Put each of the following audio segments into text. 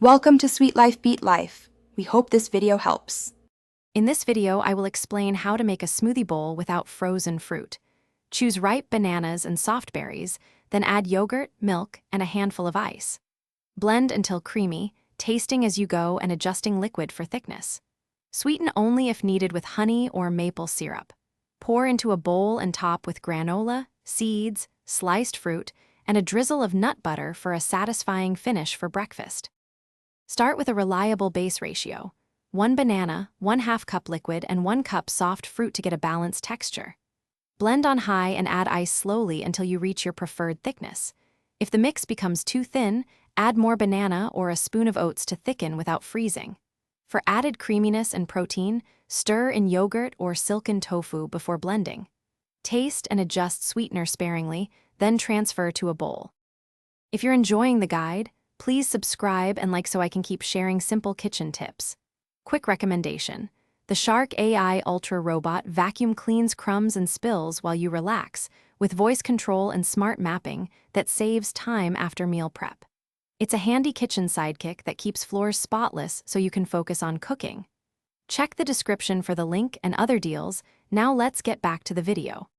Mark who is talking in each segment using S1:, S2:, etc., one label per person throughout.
S1: Welcome to Sweet Life Beat Life. We hope this video helps.
S2: In this video, I will explain how to make a smoothie bowl without frozen fruit. Choose ripe bananas and soft berries, then add yogurt, milk, and a handful of ice. Blend until creamy, tasting as you go and adjusting liquid for thickness. Sweeten only if needed with honey or maple syrup. Pour into a bowl and top with granola, seeds, sliced fruit, and a drizzle of nut butter for a satisfying finish for breakfast. Start with a reliable base ratio: 1 banana, 1/2 cup liquid, and 1 cup soft fruit to get a balanced texture. Blend on high and add ice slowly until you reach your preferred thickness. If the mix becomes too thin, add more banana or a spoon of oats to thicken without freezing. For added creaminess and protein, stir in yogurt or silken tofu before blending. Taste and adjust sweetener sparingly, then transfer to a bowl. If you're enjoying the guide, please subscribe and like so I can keep sharing simple kitchen tips. Quick recommendation: the Shark AI Ultra Robot vacuum cleans crumbs and spills while you relax, with voice control and smart mapping that saves time after meal prep. It's a handy kitchen sidekick that keeps floors spotless so you can focus on cooking. Check the description for the link and other deals. Now let's get back to the video.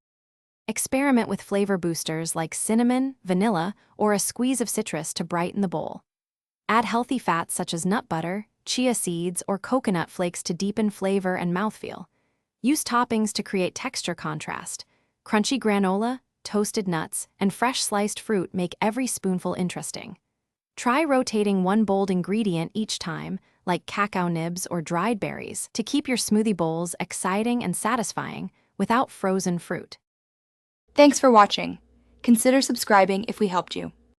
S2: Experiment with flavor boosters like cinnamon, vanilla, or a squeeze of citrus to brighten the bowl. Add healthy fats such as nut butter, chia seeds, or coconut flakes to deepen flavor and mouthfeel. Use toppings to create texture contrast. Crunchy granola, toasted nuts, and fresh sliced fruit make every spoonful interesting. Try rotating one bold ingredient each time, like cacao nibs or dried berries, to keep your smoothie bowls exciting and satisfying without frozen fruit.
S1: Thanks for watching. Consider subscribing if we helped you.